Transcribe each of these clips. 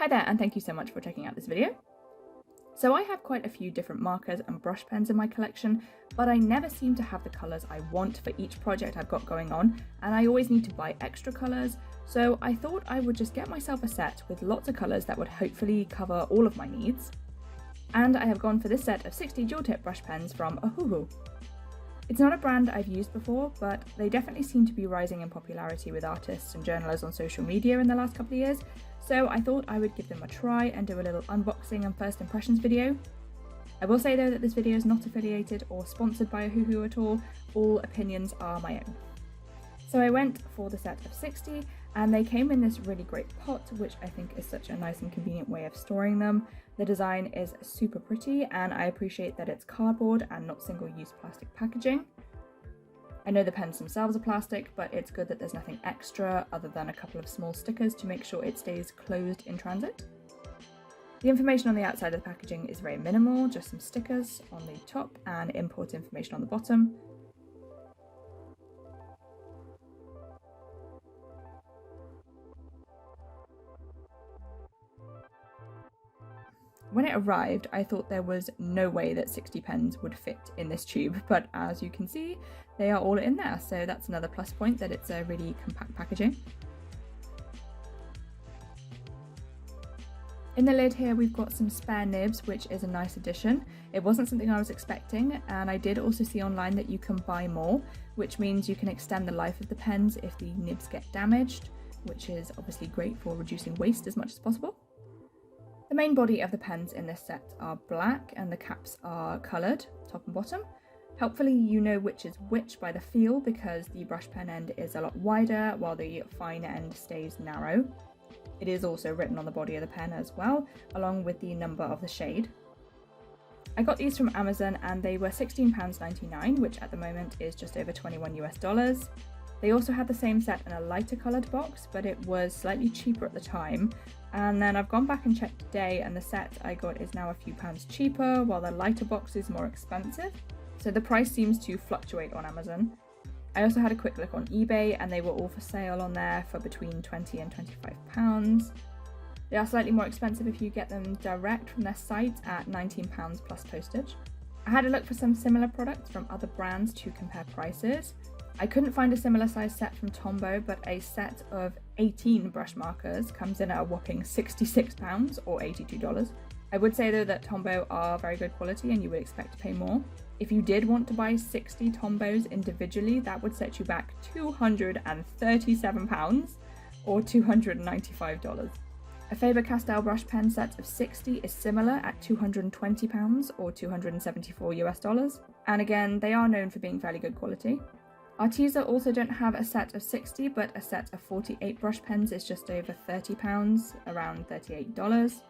Hi there, and thank you so much for checking out this video. So I have quite a few different markers and brush pens in my collection, but I never seem to have the colours I want for each project I've got going on, and I always need to buy extra colours, so I thought I would just get myself a set with lots of colours that would hopefully cover all of my needs. And I have gone for this set of 60 dual tip brush pens from Ohuhu. It's not a brand I've used before, but they definitely seem to be rising in popularity with artists and journalists on social media in the last couple of years, so I thought I would give them a try and do a little unboxing and first impressions video. I will say though that this video is not affiliated or sponsored by Ohuhu at all opinions are my own. So I went for the set of 60 and they came in this really great pot, which I think is such a nice and convenient way of storing them. The design is super pretty and I appreciate that it's cardboard and not single-use plastic packaging. I know the pens themselves are plastic, but it's good that there's nothing extra other than a couple of small stickers to make sure it stays closed in transit. The information on the outside of the packaging is very minimal, just some stickers on the top and import information on the bottom. When it arrived, I thought there was no way that 60 pens would fit in this tube, but as you can see, they are all in there, so that's another plus point that it's a really compact packaging. In the lid here we've got some spare nibs, which is a nice addition. It wasn't something I was expecting, and I did also see online that you can buy more, which means you can extend the life of the pens if the nibs get damaged, which is obviously great for reducing waste as much as possible. The main body of the pens in this set are black and the caps are coloured, top and bottom. Helpfully you know which is which by the feel because the brush pen end is a lot wider while the fine end stays narrow. It is also written on the body of the pen as well, along with the number of the shade. I got these from Amazon and they were £16.99, which at the moment is just over $21 US. They also had the same set in a lighter coloured box, but it was slightly cheaper at the time. And then I've gone back and checked today and the set I got is now a few pounds cheaper, while the lighter box is more expensive. So the price seems to fluctuate on Amazon. I also had a quick look on eBay and they were all for sale on there for between £20 and £25. They are slightly more expensive if you get them direct from their site at £19 plus postage. I had a look for some similar products from other brands to compare prices. I couldn't find a similar size set from Tombow, but a set of 18 brush markers comes in at a whopping £66 or $82. I would say though that Tombow are very good quality and you would expect to pay more. If you did want to buy 60 Tombows individually, that would set you back £237 or $295. A Faber-Castell brush pen set of 60 is similar at £220 or $274 US. And again, they are known for being fairly good quality. Arteza also don't have a set of 60, but a set of 48 brush pens is just over £30, around $38.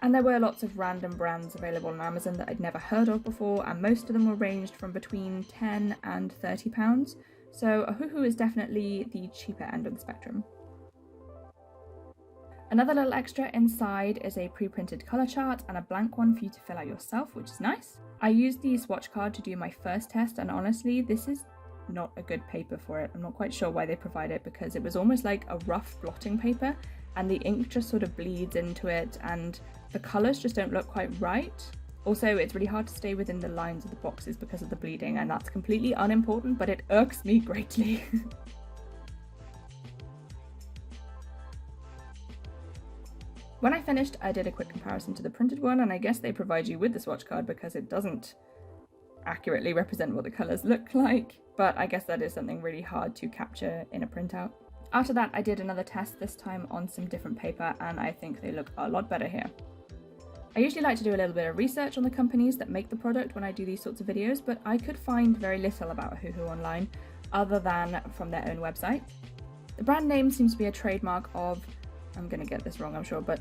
And there were lots of random brands available on Amazon that I'd never heard of before, and most of them were ranged from between £10 and £30. So Ohuhu is definitely the cheaper end of the spectrum. Another little extra inside is a pre-printed colour chart and a blank one for you to fill out yourself, which is nice. I used the swatch card to do my first test, and honestly, this is not a good paper for it. I'm not quite sure why they provide it because it was almost like a rough blotting paper and the ink just sort of bleeds into it and the colours just don't look quite right. Also, it's really hard to stay within the lines of the boxes because of the bleeding, and that's completely unimportant, but it irks me greatly. When I finished, I did a quick comparison to the printed one, and I guess they provide you with the swatch card because it doesn't accurately represent what the colours look like, but I guess that is something really hard to capture in a printout. After that, I did another test, this time on some different paper, and I think they look a lot better here. I usually like to do a little bit of research on the companies that make the product when I do these sorts of videos, but I could find very little about Ohuhu online, other than from their own website. The brand name seems to be a trademark of, I'm going to get this wrong I'm sure, but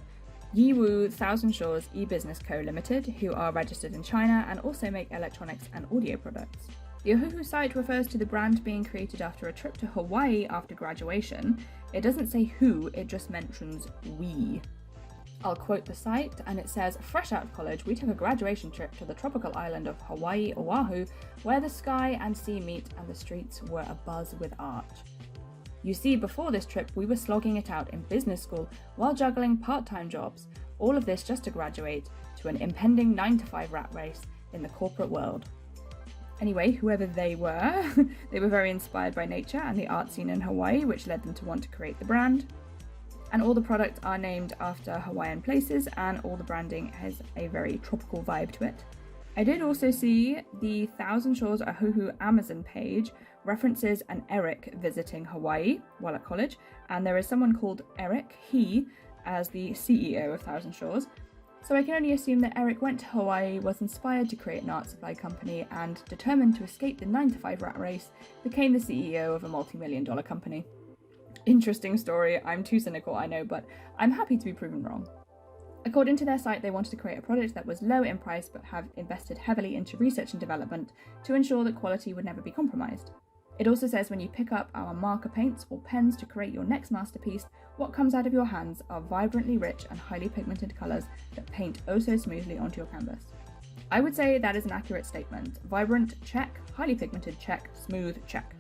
Yiwu Thousand Shores E-Business Co. Limited, who are registered in China and also make electronics and audio products. The Ohuhu site refers to the brand being created after a trip to Hawaii after graduation. It doesn't say who, it just mentions we. I'll quote the site, and it says, "Fresh out of college, we took a graduation trip to the tropical island of Hawaii, Oahu, where the sky and sea meet and the streets were abuzz with art." You see, before this trip, we were slogging it out in business school while juggling part-time jobs. All of this just to graduate to an impending 9-to-5 rat race in the corporate world. Anyway, whoever they were, they were very inspired by nature and the art scene in Hawaii, which led them to want to create the brand. And all the products are named after Hawaiian places, and all the branding has a very tropical vibe to it. I did also see the Thousand Shores Ohuhu Amazon page references an Eric visiting Hawaii while at college, and there is someone called Eric, as the CEO of Thousand Shores. So I can only assume that Eric went to Hawaii, was inspired to create an art supply company, and determined to escape the 9-to-5 rat race, became the CEO of a multi-million-dollar company. Interesting story. I'm too cynical, I know, but I'm happy to be proven wrong. According to their site, they wanted to create a product that was low in price but have invested heavily into research and development to ensure that quality would never be compromised. It also says when you pick up our marker paints or pens to create your next masterpiece, what comes out of your hands are vibrantly rich and highly pigmented colours that paint oh so smoothly onto your canvas. I would say that is an accurate statement. Vibrant, check. Highly pigmented, check. Smooth, check.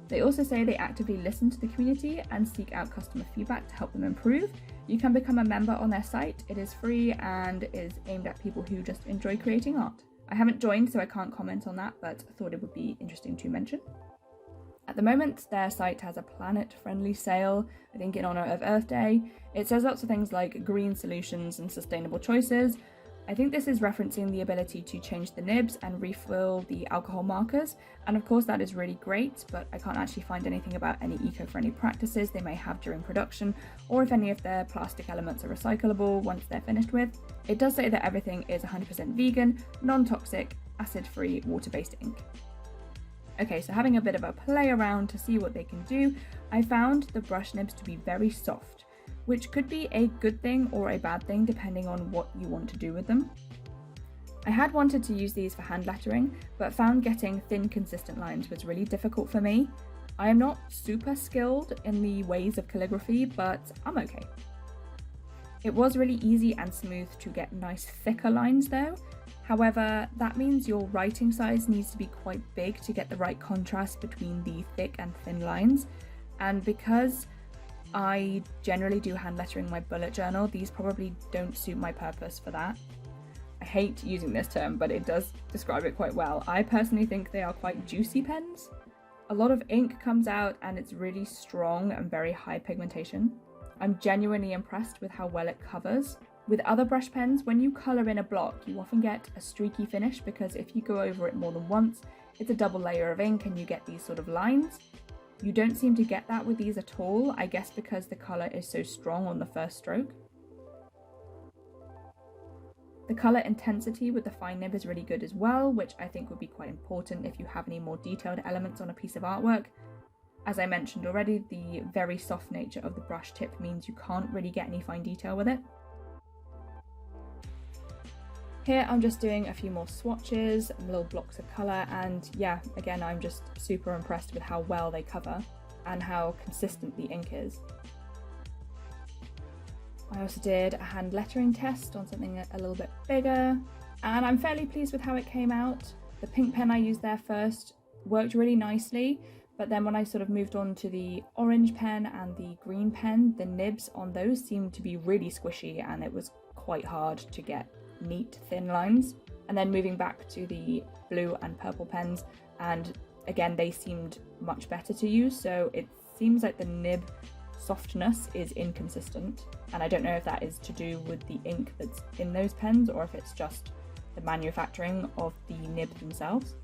They also say they actively listen to the community and seek out customer feedback to help them improve. You can become a member on their site. It is free and is aimed at people who just enjoy creating art. I haven't joined, so I can't comment on that, but I thought it would be interesting to mention. At the moment, their site has a planet-friendly sale, I think in honour of Earth Day. It says lots of things like green solutions and sustainable choices. I think this is referencing the ability to change the nibs and refill the alcohol markers, and of course that is really great, but I can't actually find anything about any eco-friendly practices they may have during production, or if any of their plastic elements are recyclable once they're finished with. It does say that everything is 100% vegan, non-toxic, acid-free, water-based ink. Okay, so having a bit of a play around to see what they can do, I found the brush nibs to be very soft, which could be a good thing or a bad thing depending on what you want to do with them. I had wanted to use these for hand lettering, but found getting thin, consistent lines was really difficult for me. I am not super skilled in the ways of calligraphy, but I'm okay. It was really easy and smooth to get nice thicker lines though. However, that means your writing size needs to be quite big to get the right contrast between the thick and thin lines. And because I generally do hand lettering my bullet journal, these probably don't suit my purpose for that. I hate using this term, but it does describe it quite well. I personally think they are quite juicy pens. A lot of ink comes out and it's really strong and very high pigmentation. I'm genuinely impressed with how well it covers. With other brush pens, when you colour in a block, you often get a streaky finish because if you go over it more than once, it's a double layer of ink and you get these sort of lines. You don't seem to get that with these at all, I guess because the colour is so strong on the first stroke. The colour intensity with the fine nib is really good as well, which I think would be quite important if you have any more detailed elements on a piece of artwork. As I mentioned already, the very soft nature of the brush tip means you can't really get any fine detail with it. Here I'm just doing a few more swatches, little blocks of colour, and yeah, again I'm just super impressed with how well they cover and how consistent the ink is. I also did a hand lettering test on something a little bit bigger, and I'm fairly pleased with how it came out. The pink pen I used there first worked really nicely, but then when I sort of moved on to the orange pen and the green pen, the nibs on those seemed to be really squishy and it was quite hard to get neat thin lines. And then moving back to the blue and purple pens, and again they seemed much better to use, so it seems like the nib softness is inconsistent, and I don't know if that is to do with the ink that's in those pens or if it's just the manufacturing of the nib themselves.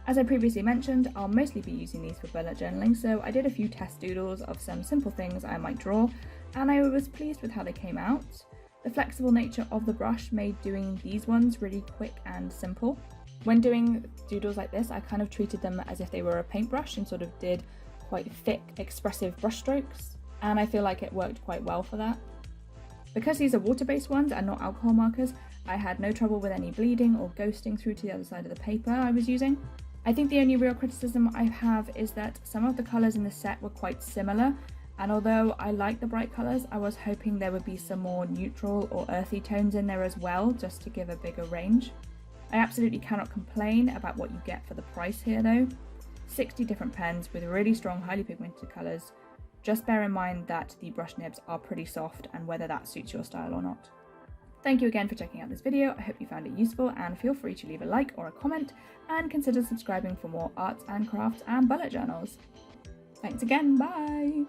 As I previously mentioned, I'll mostly be using these for bullet journaling, so I did a few test doodles of some simple things I might draw, and I was pleased with how they came out. The flexible nature of the brush made doing these ones really quick and simple. When doing doodles like this, I kind of treated them as if they were a paintbrush and sort of did quite thick, expressive brush strokes, and I feel like it worked quite well for that. Because these are water-based ones and not alcohol markers, I had no trouble with any bleeding or ghosting through to the other side of the paper I was using. I think the only real criticism I have is that some of the colours in the set were quite similar, and although I like the bright colours, I was hoping there would be some more neutral or earthy tones in there as well, just to give a bigger range. I absolutely cannot complain about what you get for the price here though. 60 different pens with really strong, highly pigmented colours, Just bear in mind that the brush nibs are pretty soft and whether that suits your style or not. Thank you again for checking out this video. I hope you found it useful, and feel free to leave a like or a comment and consider subscribing for more arts and crafts and bullet journals. Thanks again, bye!